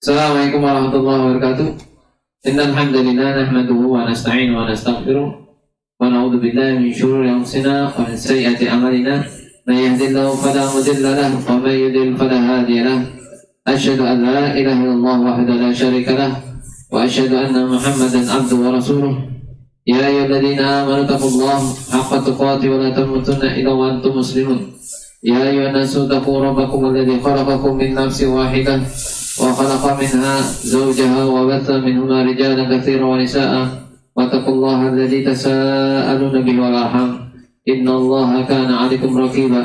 Assalamualaikum warahmatullahi wabarakatuh. Innal hamdalillah nahmaduhu wa nasta'inu wa nastaghfiruh wa na'udzu billahi min shururi anfusina wa min sayyiati a'malina. May yahdihillahu fala mudilla lahu wa may yudlil fala hadiya lahu. Asyhadu an la ilaha illallah wahdahu la syarika lahu wa asyhadu anna Muhammadan 'abduhu wa rasuluh. Ya ayyuhalladzina amanu taqullaha haqqa tuqatih wa la tamutunna illa wa antum muslimun. Ya ayyuhan nasu taqu rabbakum alladzi khalaqakum min nafsin wahidah وخلق منها زوجها وبث منهما رجالا كثيرا ونساء واتقوا الله الذي تساءلون به والأرحام إن الله كان عليكم رقيبا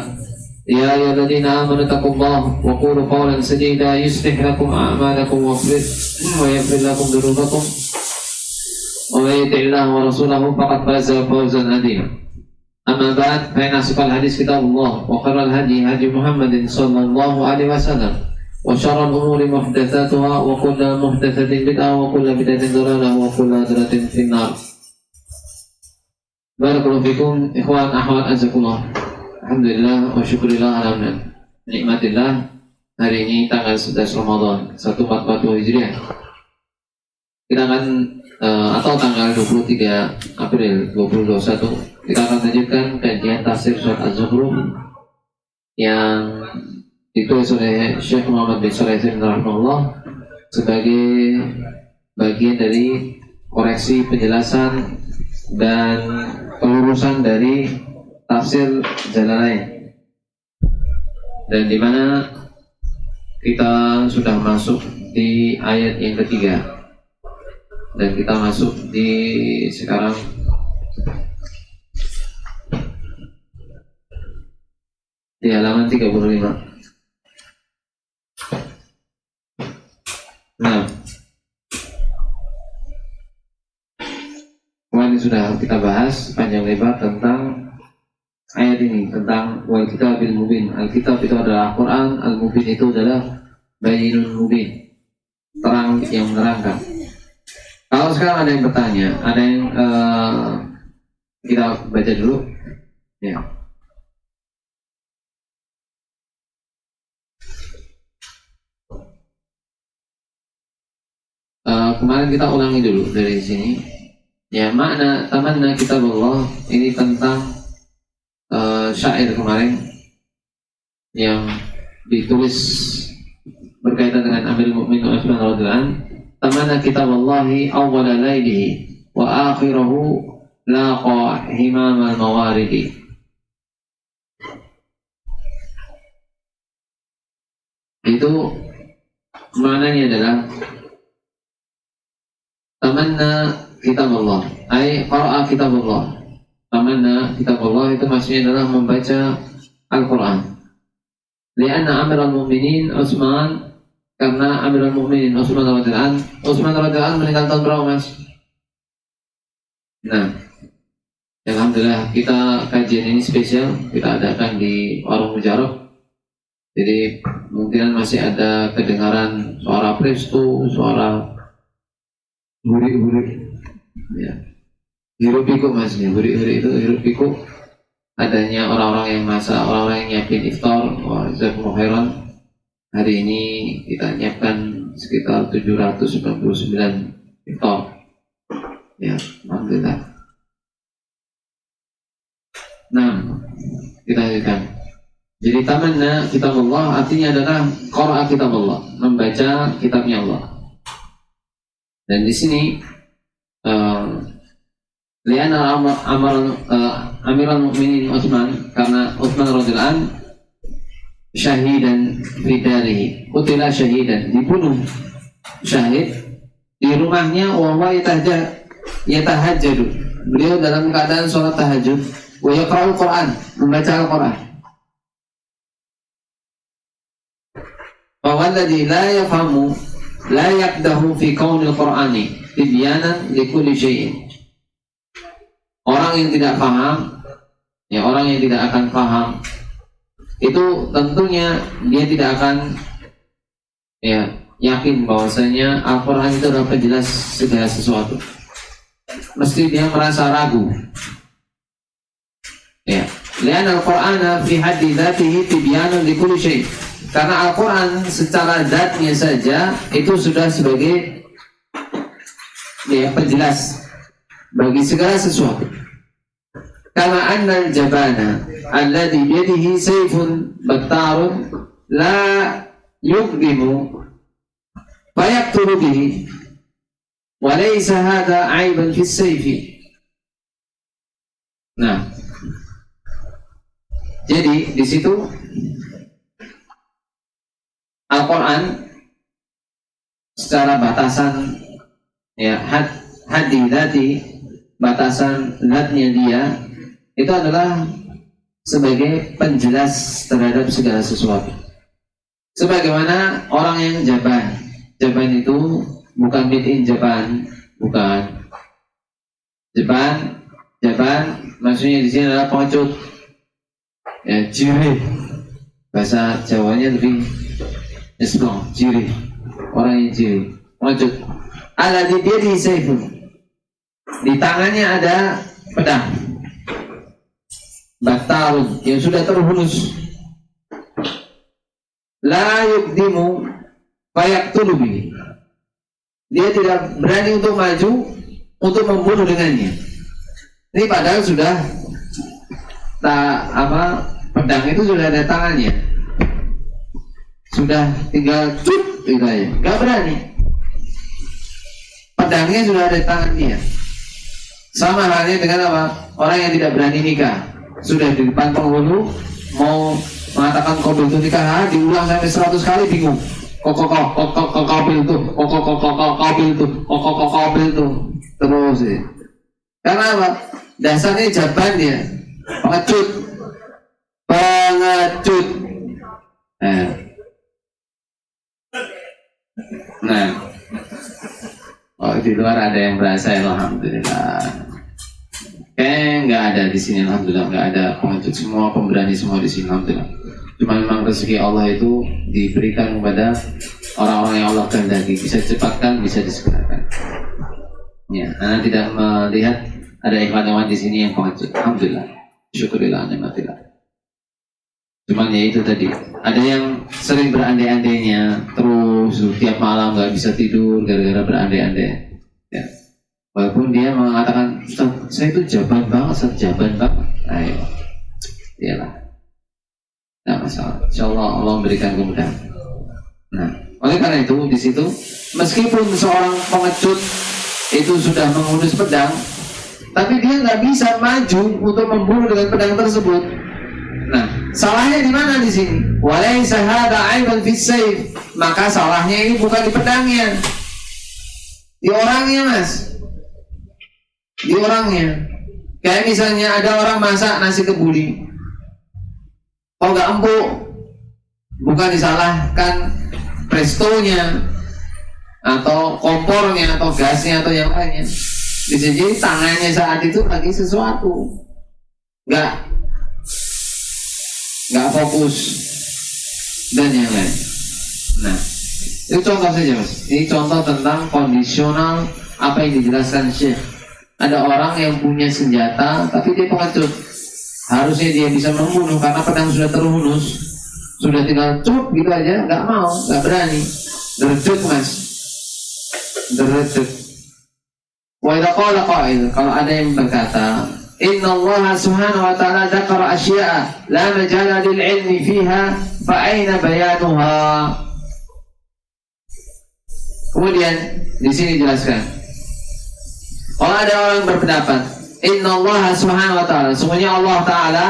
يا أيها الذين آمنوا اتقوا الله وقولوا قولا سديدا يصلح لكم أعمالكم ويغفر لكم ذنوبكم ومن يطع الله ورسوله فقد فاز فوزا عظيما أما بعد فإن أصدق الحديث كتاب الله وخير الهدي هدي محمد صلى الله عليه وسلم وشر الأمور محدثاتها وكل محدثة بدعة وكل بدعة ضلالة وكل ضلالة في النار. Barakallahu fikum ikhwan akhwat azakumullah. Alhamdulillah wa syukurillah ala nikmatillah. Hari ini tanggal 11 Ramadan 1441 Hijriah. Kita akan atau tanggal 23 April 2021 kita akan lanjutkan kajian tafsir surat Az-Zukhruf yang ditulis oleh Syekh Muhammad bin Shalih rahimahullah sebagai bagian dari koreksi penjelasan dan pelurusan dari tafsir Jalalain, dan di mana kita sudah masuk di ayat yang ketiga dan kita masuk di sekarang di halaman 35. Nah, kemarin sudah kita bahas panjang lebar tentang ayat ini, tentang wal kitabil mubin. Alkitab itu adalah Al-Quran, Al-Mubin itu adalah Bayyinun Mubin, terang yang menerangkan. Kalau sekarang ada yang bertanya, ada yang kita baca dulu ya. Kemarin kita ulangi dulu dari sini. Ya, makna tamanna kitab Allah ini tentang syair kemarin yang ditulis berkaitan dengan Amirul Mukminin Utsman radhiyallahu anhu. Tamanna kitab Allahi awwala lailihi wa akhirahu laqa himamal mawaridi. Itu maknanya adalah tamanna kitab Allah, ay qara'a kitab Allah. Tamanna kitab Allah itu maksudnya adalah membaca Al-Quran. Lianna Amirul Mukminin Utsman, karena Amirul Mukminin Utsman radhiyallahu anhu meninggal tahun berapa, Mas? Nah, alhamdulillah kita kajian ini spesial kita adakan di Warung Mujarab. Jadi mungkin masih ada kedengaran suara presto, suara huri-huri ya. Hirup pikuk mas, huri-huri itu hirup pikuk adanya orang-orang yang masak, orang-orang yang nyiapin iftar. Wah, jazakumullah khairan. Hari ini kita nyiapkan sekitar 799 iftar ya, alhamdulillah. Nah, kita lanjutkan. Jadi tamanna kitab Allah artinya adalah qara'a kitab Allah, membaca kitabnya Allah. Dan di sini liana Amirul Mukminin Utsman, karena Utsman radhiyallahu anhu syahidan fi darihi, qutila syahidan, dibunuh syahid di rumahnya, wa huwa yatahajjadu, beliau dalam keadaan sholat tahajud, wa yaqra'ul Quran, membaca Al-Quran. Fa walladzi la yafhamu la yaqdahu fi kaunil Qur'ani tibyanan likulli syai'in. Orang yang tidak paham, ya orang yang tidak akan paham itu tentunya dia tidak akan ya yakin bahwasanya Al-Quran itu adalah penjelas segala sesuatu. Mesti dia merasa ragu. Ya, lian Al-Qur'ana fi haddi dzatihi tibyanun likulli syai'. Karena Al-Quran secara zatnya saja itu sudah sebagai penjelas bagi segala sesuatu. Kama anna al-jabana alladhi biyadihi sayfun battarun la yuqdimu fayaqtulu bihi wa laysa hadha aiban fi sayfi. Nah, jadi di situ Al-Quran secara batasan haddi dzati, batasan zatnya dia itu adalah sebagai penjelas terhadap segala sesuatu. Sebagaimana orang yang Japan itu bukan made in Japan, bukan. Japan maksudnya di sini adalah pengecut, ciri. Bahasa Jawanya lebih Esplong, ciri, orang yang ciri, pengecut. Alladzi biyadihi sayfun, di tangannya ada pedang, battarun yang sudah terhunus, la yuqdimu fayaqtulu bihi, dia tidak berani untuk maju untuk membunuh dengannya. Ini padahal sudah pedang itu sudah ada tangannya, sudah tinggal cut gitu aja, nggak berani. Pedangnya sudah ada di tangan dia. Sama halnya dengan apa? Orang yang tidak berani nikah, sudah di depan penghulu mau mengatakan qabil itu nikah, diulang sampai 100 kali bingung. Qabil itu terus ya. Karena apa? Dasarnya Jaban dia pengecut. Nah, di luar ada yang berasa ya, alhamdulillah. Kayaknya nggak ada di sini, alhamdulillah, nggak ada pengecut, semua pemberani semua di sini, alhamdulillah. Cuma memang rezeki Allah itu diberikan kepada orang-orang yang Allah kehendaki, bisa dicepatkan, bisa disegerakan. Ya, Anda tidak melihat ada ikhwan-ikhwan di sini yang pengecut, alhamdulillah, syukurillah, nikmatillah. Cuman ya itu tadi, ada yang sering berandai-andainya terus tiap malam nggak bisa tidur gara-gara berandai-andai. Ya. Walaupun dia mengatakan, Ustaz, saya itu jaban banget. Ayo, iyalah, nggak masalah. Insyaallah Allah memberikan kemudahan. Nah, oleh karena itu di situ, meskipun seorang pengecut itu sudah menghunus pedang, tapi dia nggak bisa maju untuk membunuh dengan pedang tersebut. Nah, salahnya di mana di sini? Walaysa hadza aiban fi sayf. Maka salahnya ini bukan di pedangnya, di orangnya, Mas. Di orangnya. Kayak misalnya ada orang masak nasi kebuli, kok nggak empuk, bukan disalahkan prestonya atau kompornya atau gasnya atau yang lainnya. Bisa jadi tangannya saat itu lagi sesuatu, nggak fokus dan yang lain. Nah, itu contoh saja, Mas. Ini contoh tentang kondisional apa yang dijelaskan Syekh. Ada orang yang punya senjata tapi dia pengecut. Harusnya dia bisa membunuh karena pedang sudah terhunus, sudah tinggal cuk gitu aja, nggak mau, nggak berani. Derejut, Mas, derejut. Wa idza qala qa'il, kalau ada yang berkata, Inna Allah subhanahu wa ta'ala dzakara asya'a la majala lil ilmi fiha fa aina bayanuha. Kemudian di sini jelaskan, kalau ada orang berpendapat Inna Allah subhanahu wa ta'ala, semuanya Allah ta'ala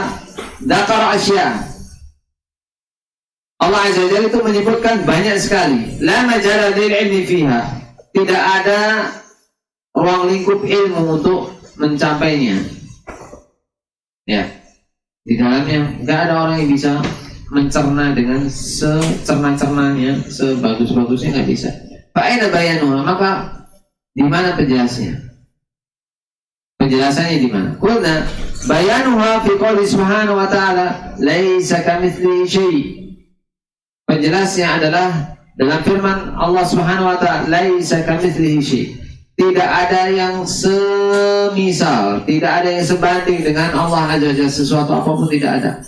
dzakara asya'a, Allah azza wa jalla itu menyebutkan banyak sekali, la majala lil ilmi fiha, tidak ada ruang lingkup ilmu untuk mencapainya. Ya, di dalamnya nggak ada orang yang bisa mencerna dengan secerna-cernanya, sebagus-bagusnya, nggak bisa. Fa'ina bayanuha, maka di mana penjelasnya? Penjelasannya di mana? Qulna bayanuha fi qouli subhanahu wa ta'ala laisa kamitslihi syai'. Penjelasnya adalah dalam firman Allah subhanahu wa ta'ala laisa kamitslihi syai'. Tidak ada yang semisal, tidak ada yang sebanding dengan Allah Azza wa Jalla, sesuatu apapun tidak ada.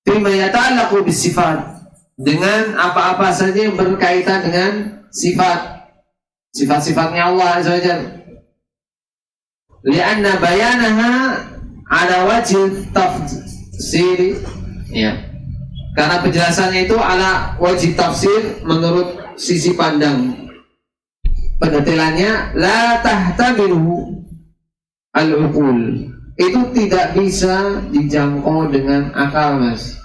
Bima yata'allaqu bisifat, dengan apa-apa saja yang berkaitan dengan sifat-sifatnya Allah Azza wa Jalla. Lianna bayanaha ala wajh tafsir, ya. Karena penjelasannya itu ala wajh tafsir menurut sisi pandang. Pendetilannya la tahtamiluhu al-uqul. Itu tidak bisa dijangkau dengan akal, Mas.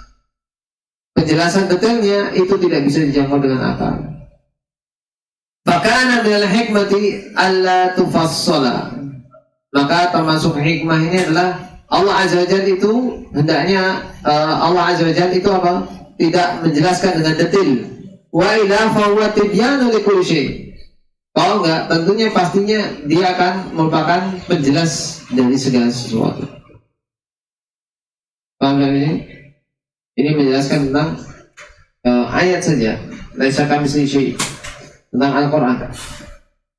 Penjelasan detailnya itu tidak bisa dijangkau dengan akal. Fakana minal hikmati alla tufassala. Maka termasuk hikmah ini adalah Allah Azza wa Jalla itu hendaknya Allah Azza wa Jalla itu apa? Tidak menjelaskan dengan detail. Wa ila fa huwa tibyanu likulli syai'. Kalau enggak, tentunya pastinya dia akan merupakan penjelas dari segala sesuatu. Paham tak ini? Ini menjelaskan tentang ayat saja. Laisa kamitslihi syai', tentang Al-Quran.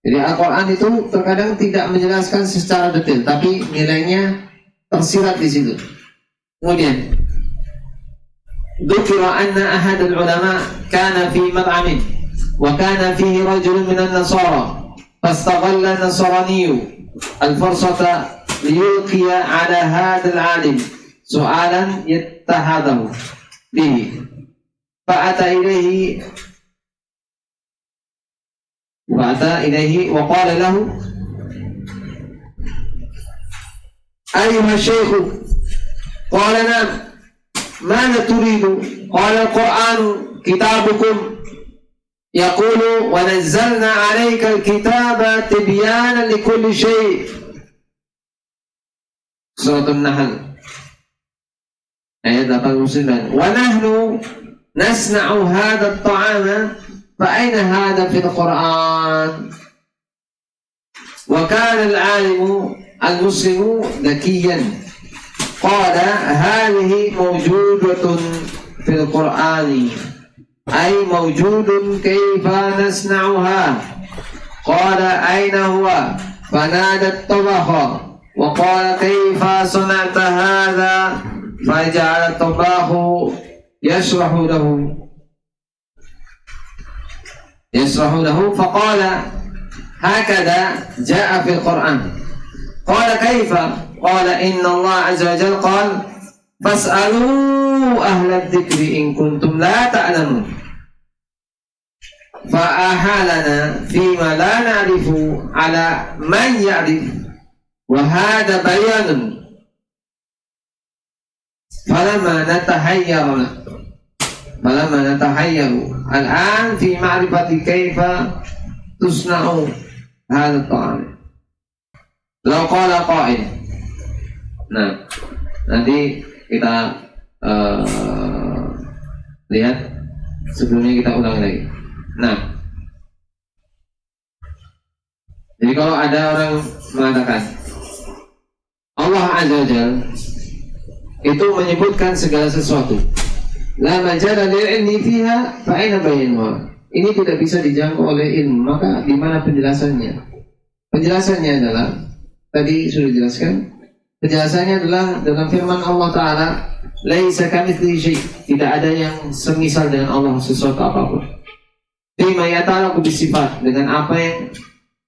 Jadi Al-Quran itu terkadang tidak menjelaskan secara detail, tapi nilainya tersirat di situ. Kemudian, dzukira anna ahad al-ulama kana fi mat'amin وكان فيه رجل من النصارى فاستغل النصراني الفرصة ليلقي على هذا العالم سؤالا يتحدث به فأتى إليه وقال له أيها الشيخ قال نعم ماذا تريد قال القرآن كتابكم يقول ونزلنا عليك الكتاب تبيانا لكل شيء. Surah An-Nahl ayat 89. ونحن نصنع هذا الطعام فأين هذا في القرآن. وكان العالم المسلم ذكيا قال هذه موجودة في القرآن أي موجود كيف نصنعها. قال أين هو فنادى الطبخ وقال كيف صنعت هذا فجعل الطباخ يشرح له فقال هكذا جاء في القرآن. قال كيف قال إن الله عز وجل قال فاسألوا أهل الذكر إن كنتم لا تعلمون. فأحالنا فيما لا نعرف على من يعرف وهذا بيان. فلما نتحير الآن في معرفة كيف تصنع هذا الطعام. لو قال قائل. Nah, nanti kita lihat, sebelumnya kita ulang lagi. Nah, jadi kalau ada orang mengatakan Allah Azza wa Jalla itu menyebutkan segala sesuatu, la majala lil ilmi fiha fa aina bayanuha. Ini tidak bisa dijangkau oleh ilmu, maka di mana penjelasannya? Penjelasannya adalah tadi sudah dijelaskan. Penjelasannya adalah dalam firman Allah Ta'ala, laisa kamitslihi syai', tidak ada yang semisal dengan Allah sesuatu apapun. Bima yata'allaqu bisifat, dengan apa yang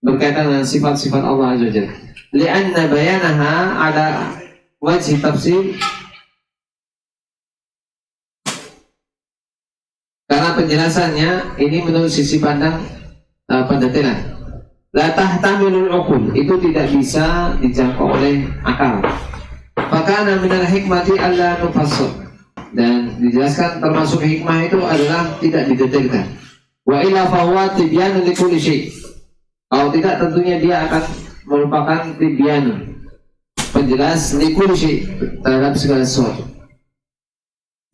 berkaitan dengan sifat-sifat Allah Azza wa Jalla. Li'anna bayanaha ada wajh tafsir, karena penjelasannya ini menurut sisi pandang pendetilan. La tahtamilul uqul, itu tidak bisa dijangkau oleh akal. Fakana minal hikmati alla nufassal, dan dijelaskan termasuk hikmah itu adalah tidak didetailkan. Wa illa fahuwa tibyanun likulli syai'. Kalau tidak, tentunya dia akan merupakan tibyanun, penjelas likulli syai', terhadap segala sesuatu.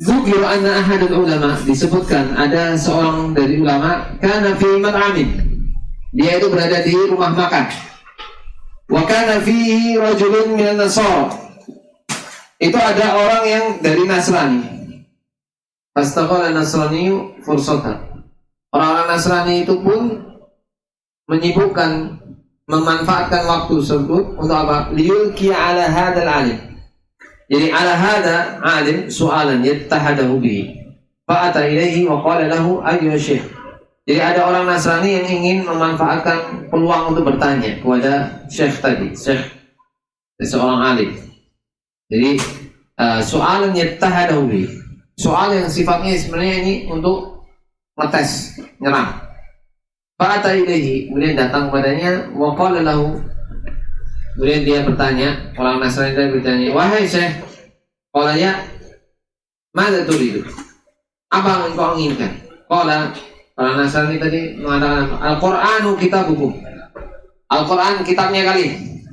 Dzukir anna ahadul ulama, disebutkan ada seorang dari ulama, kana fi mat'amin, dia itu berada di rumah makan. Wa kana fihi rajulun minan nasara, itu ada orang yang dari Nasrani. Fastaqala Nasrani fursatan, orang-orang Nasrani itu pun menyibukkan, memanfaatkan waktu tersebut untuk apa? Liyulki ala hadal alim. Jadi ala hada alim su'alan yattahadahu bihi. Fa'ata ilaihi wa qala lahu ayyuha syekh. Jadi ada orang Nasrani yang ingin memanfaatkan peluang untuk bertanya kepada syekh tadi, syekh seorang alim. Jadi soalan yattahadahu bi. Soal yang sifatnya sebenarnya ini untuk ngetes, nyerang. Fa'ata ilaihi, kemudian datang kepadanya wa qala lahu. Kemudian dia bertanya, orang Nasrani tadi bertanya, "Wahai syekh, qala ya, madza turidu?" Apa yang kau inginkan? Qala, orang Nasrani tadi mengatakan, Al-Qur'anu kitabukum. Al-Qur'an kitabnya kalian.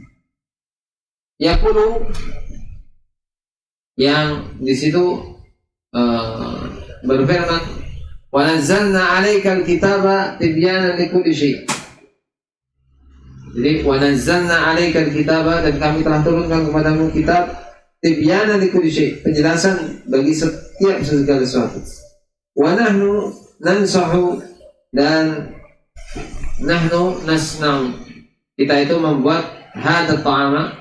Yaqulu, yang di situ berfirman, wa nazzalna 'alaikal kitaba tibyanan likulli syai'. Jadi wa nazzalna 'alaikal kitaba, dan kami telah turunkan kepadamu kitab tibyanan likulli syai', penjelasan bagi setiap segala sesuatu. Wa nahnu nansahu, dan nahnu nasna'u, kita itu membuat hadza ta'ama,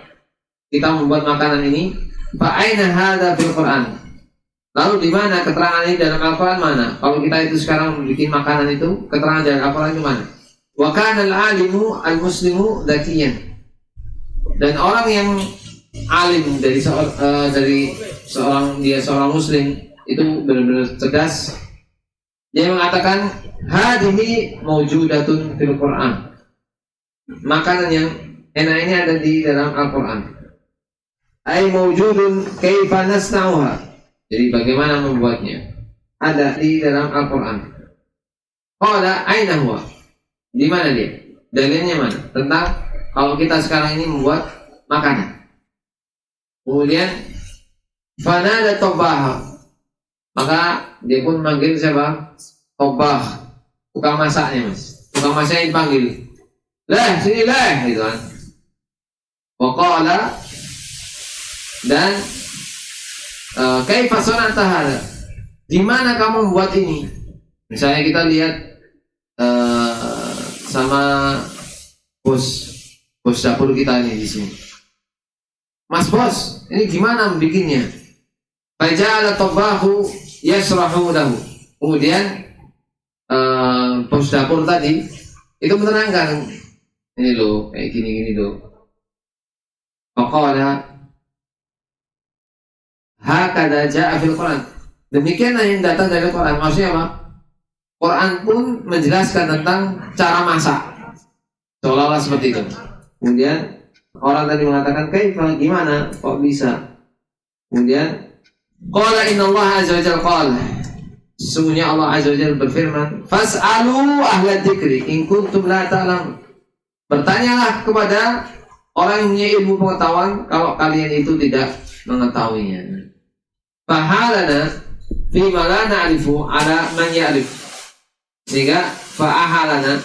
kita membuat makanan ini. Fa aina hadza fil Qur'an? Lalu di mana keterangan ini dalam Al-Qur'an mana? Kalau kita itu sekarang bikin makanan itu, keterangan dalam Al-Qur'an itu mana? Wa kana al-alimu al-muslimu dzakiyan. Dan orang yang alim dari seorang muslim itu benar-benar cerdas. Dia mengatakan hadhihi mawjudatun fil Qur'an. Makanan yang enak ini ada di dalam Al-Qur'an. Ai mawjudun kaifa nasna'uha. Jadi bagaimana membuatnya? Ada di dalam Al-Qur'an. Qala aina huwa? Di mana dia? Dalilnya mana? Tentang kalau kita sekarang ini membuat makanan. Kemudian fanada tabah. Maka dia pun manggil siapa? Tabah, tukang masaknya, Mas. Tukang masaknya dipanggil. Lah, sini lah, gitu kan. Wa qala, dan kaifa sana'ta hadza? Di mana kamu membuat ini? Misalnya kita lihat sama bos dapur kita ini di sini. Mas bos, ini gimana membikinnya? Faja'ala tabahu yasrahu lahu. Kemudian bos dapur tadi itu menerangkan, ini loh, kayak gini loh. Faqala hakadha ja'a fil Qur'an. Demikianlah yang datang dari Quran. Maksudnya apa? Quran pun menjelaskan tentang cara masak, seolah-olah seperti itu. Kemudian orang tadi mengatakan, kaifa, gimana, kok bisa? Kemudian qala innallaha azza wa jalla qala, sesungguhnya Allah azza wa jalla berfirman, fas'alu ahla dzikri in kuntum la ta'lamun. Bertanyalah kepada orang yang punya ilmu pengetahuan kalau kalian itu tidak mengetahuinya. Fahalana fi ma la na'rifu ala man ya'rif. Sehingga fa'ahalana,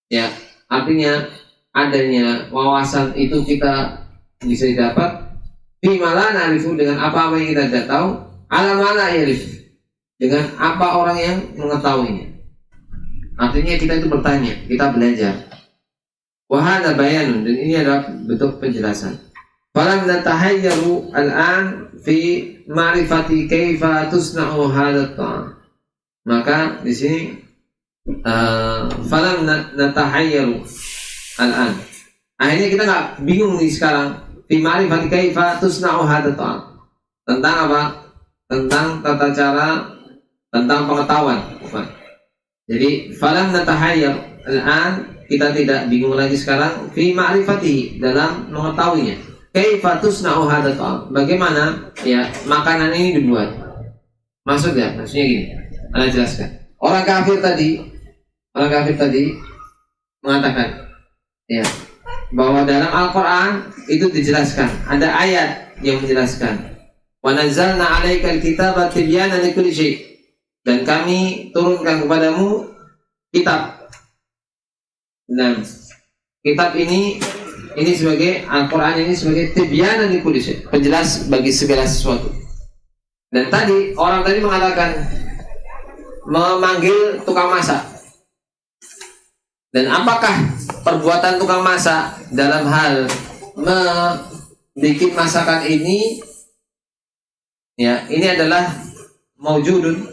ya, artinya adanya wawasan itu kita bisa didapat fi ma la na'rifu, dengan apa yang kita tidak tahu, ala ma la ya'rif, dengan apa orang yang mengetahuinya. Artinya kita itu bertanya, kita belajar. Wa hadza bayanun, dan ini adalah bentuk penjelasan. Falam natahayyaru al-an fi ma'rifati kaifa tusna'u hadha at-ta'am. Maka di sini falam natahayyaru al-an. Akhirnya kita enggak bingung nih sekarang fi ma'rifati kaifa tusna'u hadha at-ta'am. Tentang apa? Tentang tata cara, tentang pengetahuan. Jadi falam natahayyar al-an, kita tidak bingung lagi sekarang fi ma'rifatihi, dalam mengetahuinya. Kaifa tusna'u hadha ta'am, bagaimana ya makanan ini dibuat. Maksudnya gini, Anda jelaskan. Orang kafir tadi mengatakan ya bahwa dalam Al-Qur'an itu dijelaskan, ada ayat yang menjelaskan, wa nazzalna 'alaikal kitaba tibyanan likulli syai', dan kami turunkan kepadamu kitab. Dan kitab ini sebagai Al-Quran ini sebagai tibyanan likulli syai', penjelas bagi segala sesuatu. Dan tadi orang tadi mengatakan memanggil tukang masak. Dan apakah perbuatan tukang masak dalam hal membuat masakan ini, ya, ini adalah maujudun,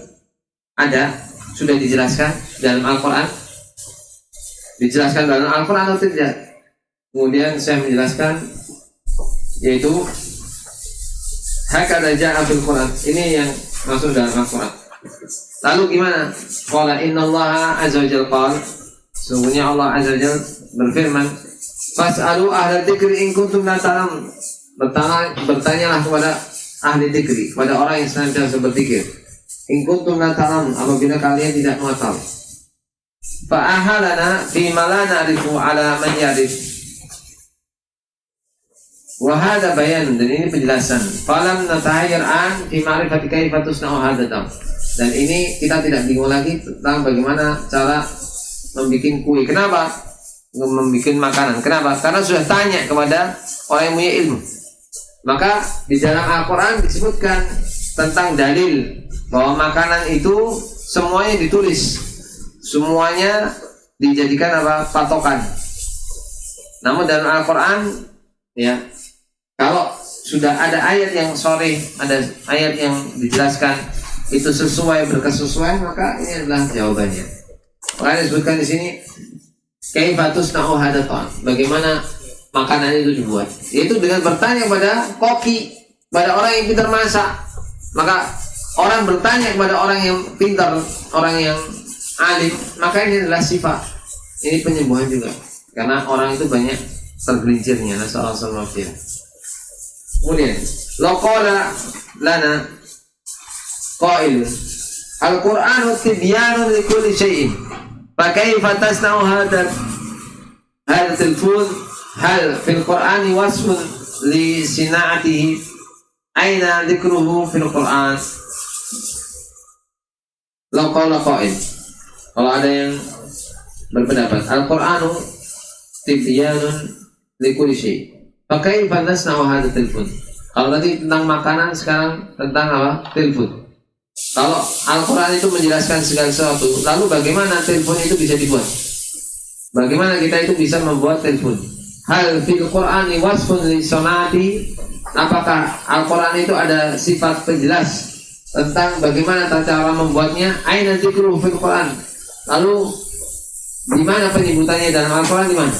ada, sudah dijelaskan dalam Al-Quran? Dijelaskan dalam Al-Quran atau tidak? Kemudian saya menjelaskan, yaitu hakadha ja'a fil Quran. Ini yang masuk dalam Al-Quran. Lalu gimana? Qala innallaha azza wa jalla qala, sesungguhnya Allah azza wa jalla berfirman, fas'alu ahla dzikri in kuntum la ta'lamun. Bertanyalah kepada ahli dzikri, kepada orang yang senantiasa berzikir. In kuntum la ta'lamun, apabila kalian tidak mengetahui. Fa ahalana fi ma la na'rifu ala man ya'rif. Wa hadha bayan, dan ini penjelasan. Falam natahayyar an fi ma'rifati kaifa tusna'u hadha dam. Dan ini kita tidak bingung lagi tentang bagaimana cara membuat kue. Kenapa? Membuat makanan. Kenapa? Karena sudah tanya kepada orang yang punya ilmu. Maka di dalam Al-Quran disebutkan tentang dalil bahwa makanan itu semuanya ditulis, semuanya dijadikan apa? Patokan. Namun dalam Al-Quran, ya, kalau sudah ada ayat yang sharih, ada ayat yang dijelaskan itu sesuai, berkesesuaian, maka ini adalah jawabannya. Maka disebutkan di sini kaifa tusna'u hadha ta'am, bagaimana makanan itu dibuat, yaitu dengan bertanya kepada koki, pada orang yang pintar masak. Maka orang bertanya kepada orang yang pintar, orang yang alim, maka ini adalah sifat. Ini penyembuhan juga, karena orang itu banyak tergelincirnya. Nasallallahu alaihi wasallam. Kemudian laqala lana qailun al-Qur'anu tibyanun likulli syai'in fa kaifa tasna'u hadha al-tilfuz hal fil Qur'ani wasfun li sina'atihi aina dzikruhu fil Qur'an. Laqala qail, kalau ada yang berpendapat al-Qur'anu tibyanun likulli syai', pakai panas nama hadal telepon. Kalau tadi tentang makanan, sekarang tentang apa? Telepon. Kalau Al-Quran itu menjelaskan segala sesuatu, lalu bagaimana telepon itu bisa dibuat? Bagaimana kita itu bisa membuat telepon? Hal fil Qur'ani wasfun li sonati. Apakah Al-Quran itu ada sifat penjelas tentang bagaimana cara membuatnya? Aina dzikru fil Qur'an. Lalu di mana penyebutannya dalam Al-Quran, di mana?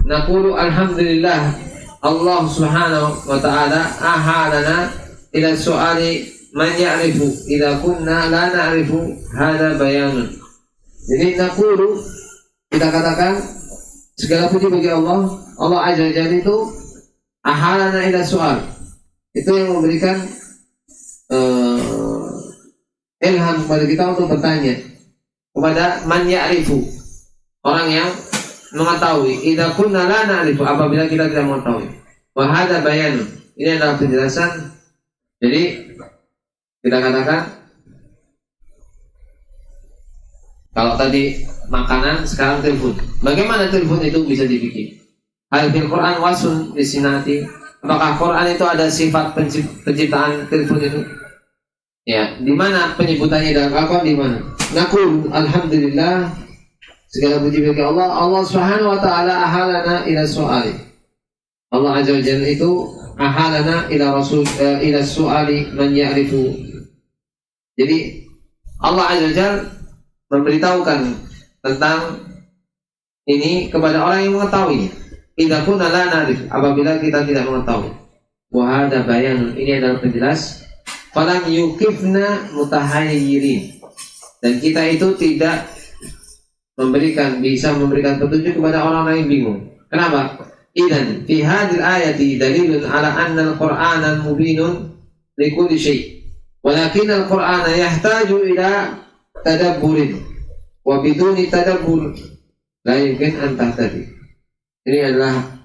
Naqulu alhamdulillah Allah subhanahu wa ta'ala ahadana ila su'ali man ya'rifu idza kunna la na'rifu hadha bayanun. Jadi naqulu, kita katakan segala puji bagi Allah. Allah azza wa jalla itu ahadana ila su'al, itu yang memberikan ilham kepada kita untuk bertanya kepada man ya'rifu, orang yang mengetahui. Idza kunna la na'rifu, apabila kita tidak mengetahui. Wa hadza bayan, ini adalah penjelasan. Jadi kita katakan kalau tadi makanan, sekarang telepon. Bagaimana telepon itu bisa dibikin? Hal fil Quran wasun lisinati. Apakah Quran itu ada sifat penciptaan telepon itu? Ya, di mana penyebutannya dalam Al-Quran, di mana? Naqul alhamdulillah, segala puji bagi Allah. Allah Subhanahu wa taala ahalana ila su'ali. Allah azza wa jalla itu ahalana ila rasul ila su'ali man ya'rifu. Jadi Allah azza wa jalla memberitahukan tentang ini kepada orang yang mengetahuinya. Idza kunna la na'rif, apabila kita tidak mengetahui. Wa hadza bayanun, ini adalah penjelas. Falam yukifna mutahayyirin, dan kita itu tidak bisa memberikan petunjuk kepada orang-orang yang bingung. Kenapa? Idzan fi hadhil ayati dalilun ala anna al-Qur'ana mubinun li kulli syai'. Walakin al-Qur'ana yahtaju ila tadabburin wa biduni tadabbur la yumkin an tahtadi. Ini adalah,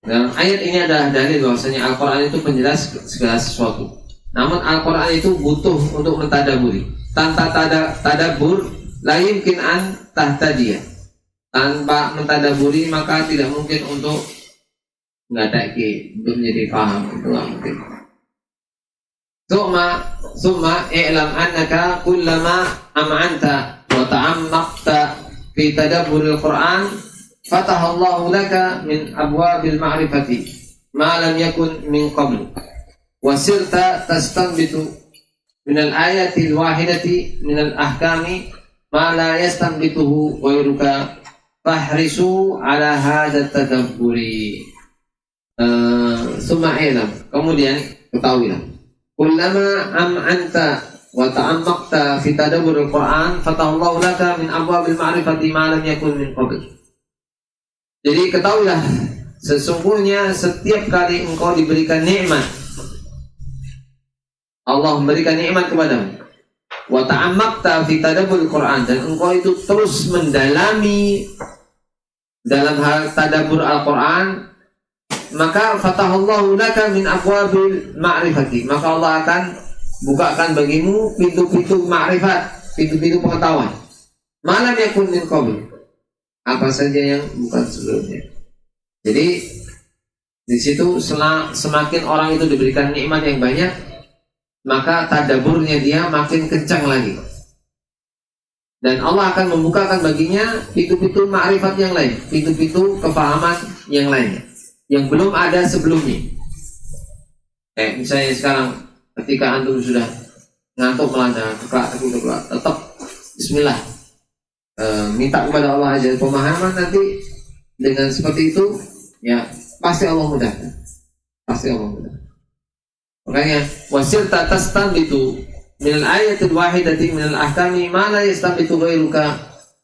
dalam ayat ini adalah dalil bahwasanya Al-Qur'an itu penjelas segala sesuatu. Namun Al-Quran itu butuh untuk mentadaburi. Tanpa tadabbur la yumkin an tahtadiyah. Tanpa mentadaburi maka tidak mungkin untuk ngadaki, untuk menjadi paham. Itu tidak mungkin. Summa i'lam annaka kullama am'anta wa ta'ammaqta fi tadabburil Quran fatahallahu laka min abwabil ma'rifati ma lam yakun min qabl wa sirta tastanbitu min al-ayati al-wahidati min al-ahkami ma la yastanbituhu ghairuka fahrisu ala hadha tadabburi. Summa ilam, kemudian ketahuilah, kullama am'anta wa ta'ammaqta fi tadabbur al-Qur'an fatahallahu laka min abwabil ma'rifati ma lam yakun min qabl. Jadi ketahuilah, sesungguhnya setiap kali engkau diberikan nikmat, Allah memberikan nikmat kepadamu, wa ta'ammaqta fi tadabbur al-Qur'an, dan engkau itu terus mendalami dalam hal tadabbur Al-Qur'an, maka fatahallahu laka min abwabil ma'rifati, maka Allah akan bukakan bagimu pintu-pintu ma'rifat, pintu-pintu pengetahuan. Malam yakun min qabl, apa saja yang bukan sebelumnya. Jadi di situ semakin orang itu diberikan nikmat yang banyak, maka tadaburnya dia makin kencang lagi. Dan Allah akan membukakan baginya pintu-pintu ma'rifat yang lain, pintu-pintu kefahaman yang lainnya, yang belum ada sebelumnya. Misalnya sekarang ketika antum sudah ngantuk melanda, tetap Bismillah, minta kepada Allah aja pemahaman, nanti dengan seperti itu ya pasti Allah mudahkan, pasti Allah mudahkan. Makanya wasirta tastanbitu min al-ayatil wahidati min al-ahkami ma la yastanbitu ghairuka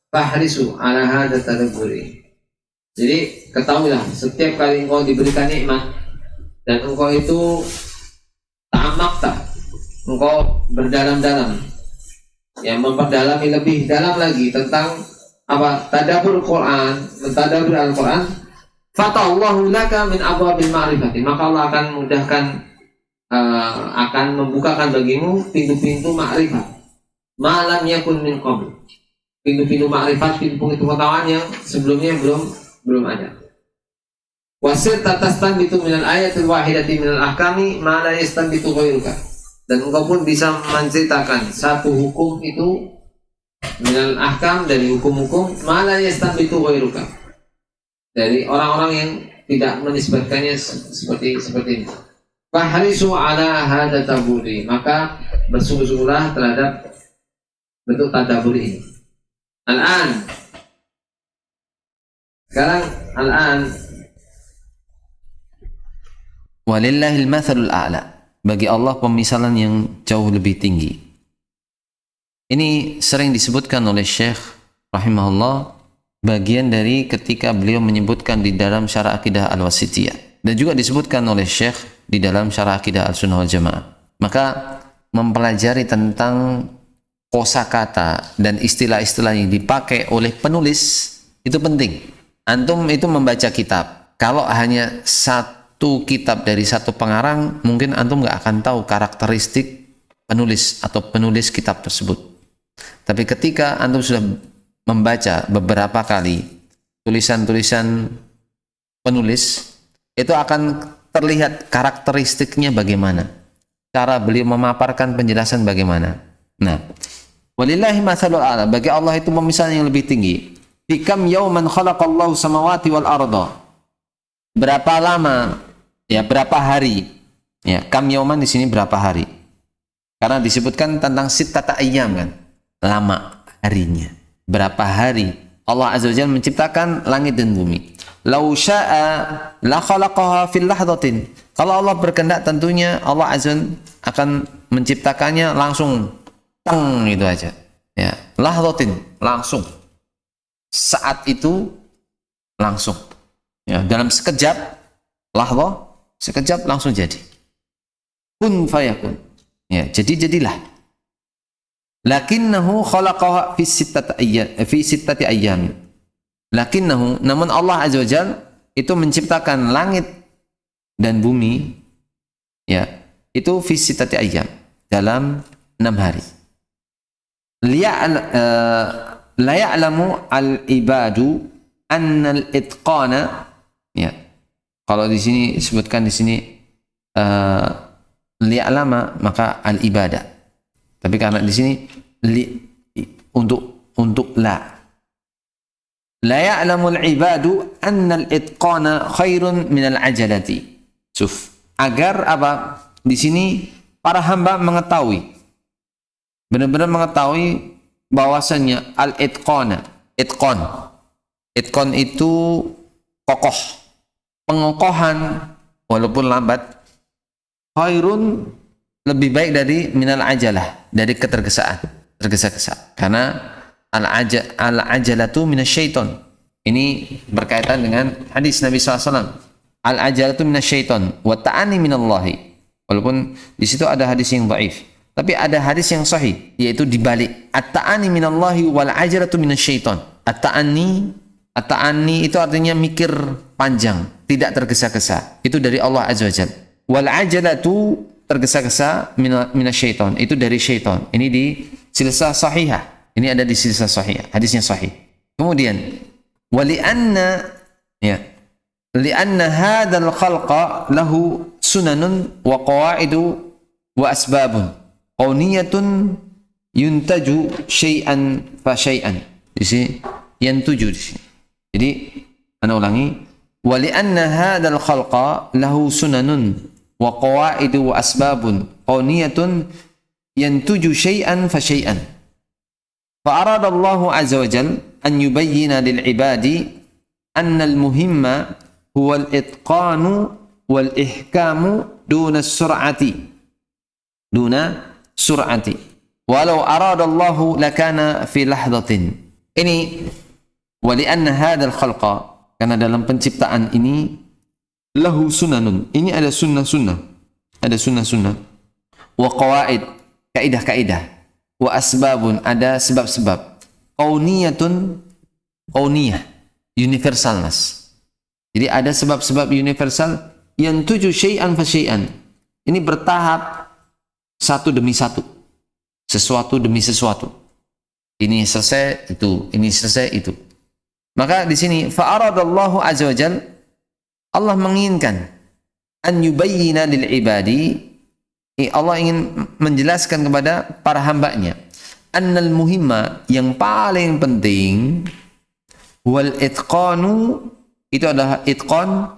fahrisu ala hadha tadabburi. Jadi ketahuilah, setiap kali engkau diberikan nikmat dan engkau itu ta'amakta, engkau berdalam-dalam, yang memperdalami lebih dalam lagi tentang apa? Tadabbur Quran, mentadabbur Al-Quran, fatallahu laka min abwabil ma'rifati, maka Allah akan mudahkan, akan membukakan bagimu pintu-pintu ma'rifat malam yakun min qabl, pintu-pintu ma'rifat, pintu-pintu pengetahuan yang sebelumnya belum ada. Wasir tastanbitu minal ayatil wahidati minal ahkami ma la yastanbitu ghairuka, dan engkau pun bisa menceritakan satu hukum itu minal ahkam, dari hukum-hukum, ma la yastanbitu ghairuka, dari orang-orang yang tidak menisbatkannya seperti ini. Fahrisu ala hadza taburi, maka bersungguh-sungguhlah terhadap bentuk tadabbur ini. Sekarang walillahil mathalul a'la, bagi Allah pemisalan yang jauh lebih tinggi. Ini sering disebutkan oleh Syekh rahimahullah, bagian dari ketika beliau menyebutkan di dalam Syarah Aqidah Al-Wasithiyah, dan juga disebutkan oleh Syekh di dalam Syarah Aqidah Al-Sunnah wal Jamaah. Maka mempelajari tentang kosakata dan istilah-istilah yang dipakai oleh penulis itu penting. Antum itu membaca kitab, kalau hanya satu kitab dari satu pengarang, mungkin antum nggak akan tahu karakteristik penulis atau penulis kitab tersebut. Tapi ketika antum sudah membaca beberapa kali tulisan-tulisan penulis, itu akan terlihat karakteristiknya bagaimana, cara beliau memaparkan penjelasan bagaimana. Nah, walillahi mathalul a'la, bagi Allah itu pemisalan yang lebih tinggi. Fikam yauman khalaqallahu samawati wal arda, berapa lama, ya berapa hari, ya kam yauman di sini berapa hari, karena disebutkan tentang sittata ayyam kan, lama harinya, berapa hari Allah azza wajalla menciptakan langit dan bumi. Lau sya'a la khalaqaha fil lahdatin, kalau Allah berkehendak tentunya Allah azza akan menciptakannya langsung, tang itu aja, ya lahdatin, langsung, saat itu langsung, ya dalam sekejap, lahdah, sekejap langsung jadi, kun fayakun, ya jadilah. Lakinnahu khalaqaha fi sittati ayyam, lakinnahu, namun Allah azza wajalla itu menciptakan langit dan bumi, ya itu fi sittati ayyam, dalam 6 hari. La ya'lamu al-ibadu anna al-itqana, ya kalau di sini disebutkan di sini liya'lama, maka al-ibadah, tapi karena di sini untuk la ya'lamu al-ibadu anna al-itqana khairun min al-ajalati, Syuf. Agar apa? Di sini para hamba mengetahui, benar-benar mengetahui bahwasanya al-itqan. Itqan itu kokoh, pengokohan walaupun lambat. Khairun, lebih baik dari minal ajalah, dari ketergesaan, tergesa-gesa. Karena al-ajalatu minasyaiton. Ini berkaitan dengan hadis Nabi SAW. Al-ajalatu minasyaiton wa ta'ani minallahi. Walaupun di situ ada hadis yang dhaif, tapi ada hadis yang sahih, yaitu dibalik. At-ta'ani minallahi wal ajalatu minasyaiton. At-ta'ani itu artinya mikir panjang, tidak tergesa-gesa. Itu dari Allah Azza wa Jalla. Wal ajalatu, tergesa-gesa, minasyaiton, itu dari syaitan. Ini di silsilah sahihah. Ini ada di silsilah sahihah, hadisnya sahih. Kemudian li'anna hadzal khalqa lahu sunanun wa qawaidu wa asbabun qauniyatun yuntaju syai'an fa syai'an. Di sini yantuju di sini. Jadi ana ulangi, wa li'anna hadzal khalqa lahu sunanun wa qawaidu wa asbabun qauniyatun yantuju syai'an fa syai'an. Fa arada Allah azza wa jalla an yubayyina lil ibadi anna al muhimma huwa al itqanu wal ihkamu duna sur'ati walau arada Allah lakana fi lahdatin. Ini wali anna hadzal khalqa, karena dalam penciptaan ini lahu sunanun, ini ada sunnah-sunnah, wa qawaid, kaidah-kaidah, wa asbabun, ada sebab-sebab, qauniyah, universal mas. Jadi ada sebab-sebab universal yang tuju syai'an fa syai'an. Ini bertahap, satu demi satu, sesuatu demi sesuatu. Ini selesai itu, ini selesai itu. Maka di sini fa aradallahu azza wa jalla, Allah menginginkan an yubayyina lil ibadi, Allah ingin menjelaskan kepada para hambanya, annal muhimma, yang paling penting, wal itqanu, itu adalah itqan,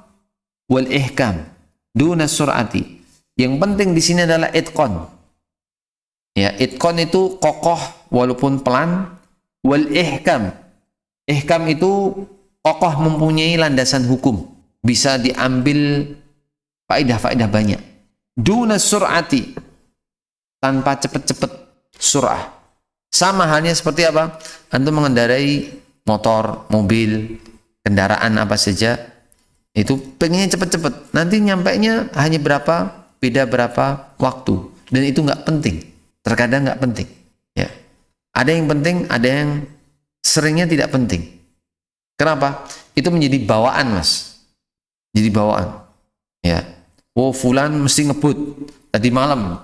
wal ihkam duna sur'ati. Yang penting di sini adalah itqan. Ya, itqan itu kokoh walaupun pelan, wal ihkam. Ihkam itu kokoh, mempunyai landasan hukum, bisa diambil faedah-faedah banyak. Duna sur'ati, tanpa cepat-cepat, sur'ah. Sama halnya seperti apa? Antum mengendarai motor, mobil, kendaraan apa saja, itu pengennya cepat-cepat. Nanti nyampainya hanya berapa, beda berapa waktu. Dan itu nggak penting. Terkadang nggak penting. Ya. Ada yang penting, ada yang seringnya tidak penting. Kenapa? Itu menjadi bawaan mas. Jadi bawaan. Ya. Oh fulan mesti ngebut tadi malam.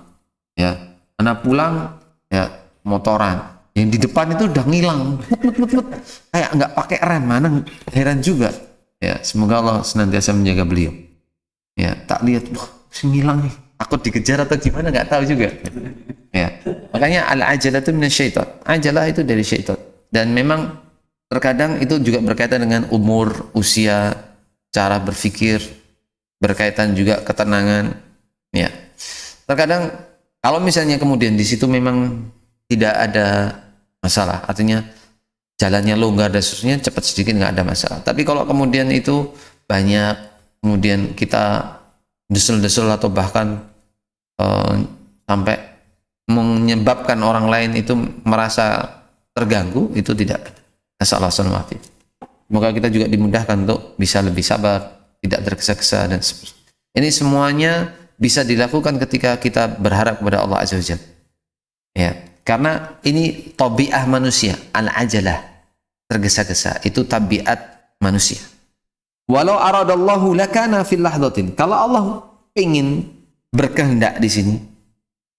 Ya. Anak pulang, ya motoran. Yang di depan itu udah ngilang. Kayak nggak pakai rem. Mana heran juga. Ya. Semoga Allah senantiasa menjaga beliau. Ya. Tak lihat, wah ngilang nih. Takut dikejar atau gimana nggak tahu juga. Ya. Makanya al-ajalah itu minasyaitan. Ajalah itu dari syaitan. Dan memang terkadang itu juga berkaitan dengan umur, usia, cara berpikir, berkaitan juga ketenangan. Ya. Terkadang kalau misalnya kemudian di situ memang tidak ada masalah, artinya jalannya longgar dan seterusnya, cepat sedikit nggak ada masalah. Tapi kalau kemudian itu banyak, kemudian kita desel-desel atau bahkan sampai menyebabkan orang lain itu merasa terganggu, itu tidak masalah. Semoga kita juga dimudahkan untuk bisa lebih sabar, tidak tergesa-gesa dan seterusnya. Ini semuanya bisa dilakukan ketika kita berharap kepada Allah Azza wa Jalla. Ya, karena ini tabiat manusia, al-ajalah, tergesa-gesa, itu tabiat manusia. Walau aradallahu lakana fil lahdatin. Kalau Allah ingin berkehendak di sini,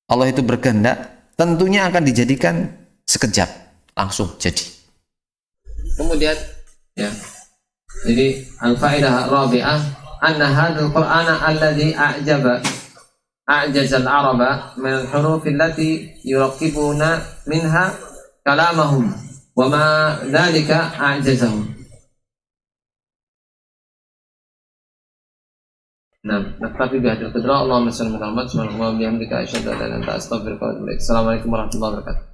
Allah itu berkehendak, tentunya akan dijadikan sekejap, langsung jadi. Kemudian ya. Jadi al-faedah rabi'ah anna hadzal Qur'ana alladhi a'jaza al-araba min al-huruf allati yuraqibuna minha kalamahum wa ma dhalika a'jazahum. نكتفي بهذه القدرة. اللهم صل على محمد وعلى آله وصحبه وسلم. Assalamualaikum warahmatullahi wabarakatuh.